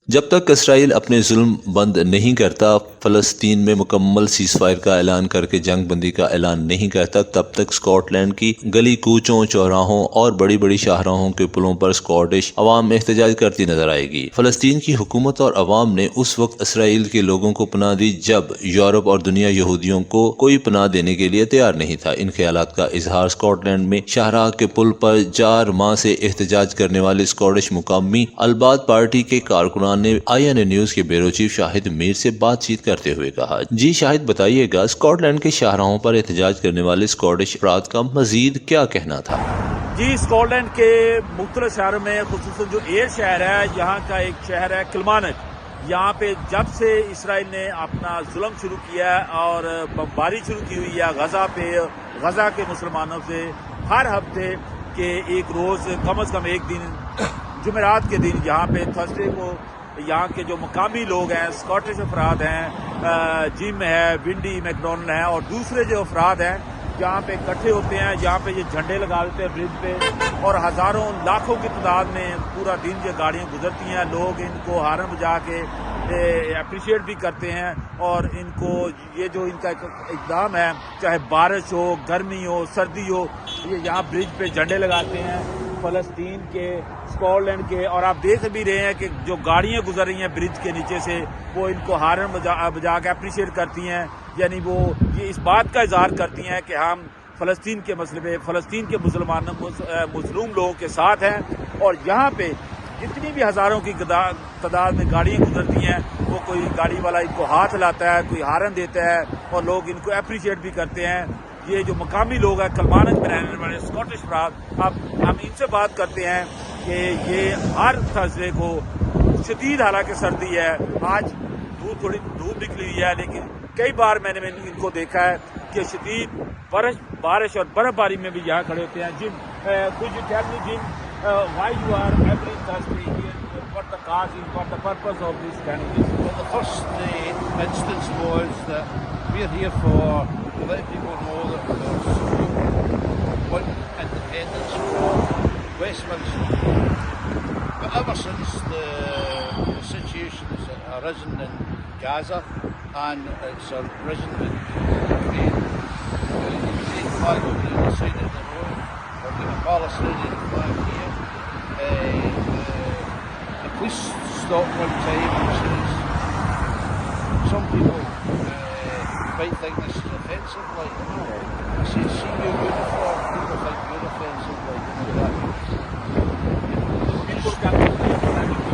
جب تک اسرائیل اپنے ظلم بند نہیں کرتا، فلسطین میں مکمل سیز فائر کا اعلان کر کے جنگ بندی کا اعلان نہیں کرتا، تب تک اسکاٹ لینڈ کی گلی کوچوں، چوراہوں اور بڑی بڑی شاہراہوں کے پلوں پر اسکاٹش عوام احتجاج کرتی نظر آئے گی۔ فلسطین کی حکومت اور عوام نے اس وقت اسرائیل کے لوگوں کو پناہ دی جب یورپ اور دنیا یہودیوں کو کوئی پناہ دینے کے لیے تیار نہیں تھا۔ ان خیالات کا اظہار اسکاٹ لینڈ میں شاہراہ کے پل پر 4 ماہ سے احتجاج کرنے والے اسکاٹش مقامی الباد پارٹی کے کارکنان نے INA نیوز کے بیورو چیف شاہد میر سے بات چیت کرتے ہوئے کہا، جی شاہد بتائیے گا، اسکاٹ لینڈ کے شاہراہوں پر احتجاج کرنے والے اسکاٹش افراد کا مزید کیا کہنا تھا؟ جی، اسکاٹ لینڈ کے مختلف شہروں میں خصوصاً جو ایئر شہر ہے، یہاں کا ایک شہر ہے کلمانک، یہاں پہ جب سے اسرائیل نے اپنا ظلم شروع کیا اور بمباری شروع کی ہوئی ہے غزہ پہ، غزہ کے مسلمانوں سے ہر ہفتے کے ایک روز کم از کم ایک دن جمعرات کے دن یہاں پہ تھرسڈے کو یہاں کے جو مقامی لوگ ہیں، اسکاٹش افراد ہیں، جم ہے، ونڈی میکڈونلڈ ہیں اور دوسرے جو افراد ہیں، یہاں پہ اکٹھے ہوتے ہیں، یہاں پہ یہ جھنڈے لگا دیتے ہیں برج پہ، اور ہزاروں لاکھوں کی تعداد میں پورا دن یہ گاڑیاں گزرتی ہیں، لوگ ان کو ہارن بجا کے اپریشیٹ بھی کرتے ہیں، اور ان کو یہ جو ان کا اقدام ہے، چاہے بارش ہو، گرمی ہو، سردی ہو، یہ یہاں برج پہ جھنڈے لگاتے ہیں فلسطین کے، اسکاٹ لینڈ کے، اور آپ دیکھ بھی رہے ہیں کہ جو گاڑیاں گزر رہی ہیں برج کے نیچے سے، وہ ان کو ہارن بجا کے اپریشیٹ کرتی ہیں، یعنی وہ یہ اس بات کا اظہار کرتی ہیں کہ ہم فلسطین کے مسئلے پہ، فلسطین کے مظلوم لوگوں کے ساتھ ہیں، اور یہاں پہ جتنی بھی ہزاروں کی تعداد میں گاڑیاں گزرتی ہیں، وہ کوئی گاڑی والا ان کو ہاتھ لاتا ہے، کوئی ہارن دیتا ہے، اور لوگ ان کو اپریشیٹ بھی کرتے ہیں۔ یہ جو مقامی لوگ ہیں کلمانک میں رہنے والے اسکاٹش افراد، اب ہم ان سے بات کرتے ہیں کہ یہ ہر تھرسڈے کو شدید حالانکہ سردی ہے، آج تھوڑی دھوپ نکلی ہوئی ہے، لیکن کئی بار میں نے ان کو دیکھا ہے کہ شدید بارش اور برف باری میں بھی یہاں کھڑے ہوتے ہیں۔ جم could you tell me, Jim, why you are every Thursday here? What the cause is? What the purpose of this kind of thing? Well, the first instance was that we're here to let people know that there's one independence from Westminster. But ever since the situation has arisen in Gaza and it's arisen in Ukraine, the Ukraine flag over the other side of the road, or the Palestinian flag here, the police stopped one time and says, some people might think this is offensive, like, I said, see your uniform, people think you're offensive, like,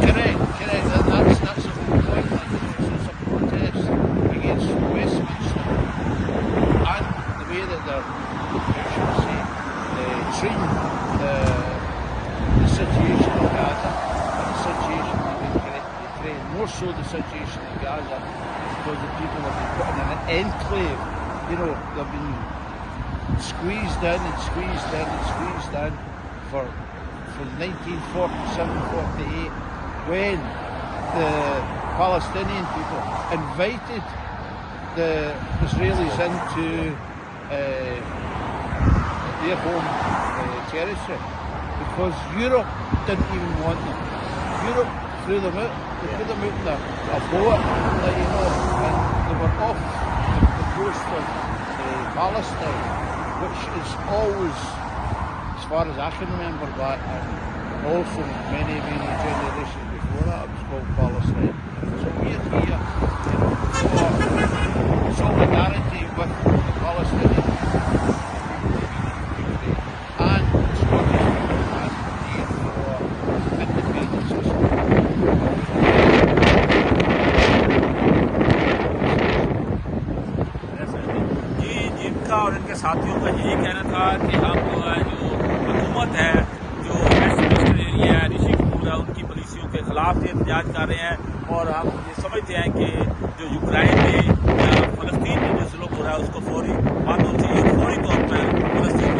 Correct, that's the whole point, like, it's a protest against Westminster, and the way that they're, how should I say, treating the situation in Gaza, and the situation in Ukraine, more so the situation in Gaza, because the people have been put in an enclave, you know, they've been squeezed in and squeezed in and squeezed in for 1947-48, when the Palestinian people invited the Israelis into their home territory, because Europe didn't even want them. Europe threw them out. They threw them out in a boat, like, you know, and they were off the coast of Palestine, which is always, as far as I can remember back, and also many generations before that, it was called Palestine. So we're here, you know, for solidarity with the Palestinians and the Scottish people, and here for independence as well. جی، جن کا اور ان کے ساتھیوں کا یہی کہنا تھا کہ ہم جو حکومت ہے، جو ویسٹ ایریا ہے، رشی کپور ہے، ان کی پالیسیوں کے خلاف احتجاج کر رہے ہیں، اور ہم یہ سمجھتے ہیں کہ جو یوکرائن میں یا فلسطین میں جو ظلم ہو رہا ہے اس کو فوری بند ہونا چاہیے، فوری طور پر فلسطین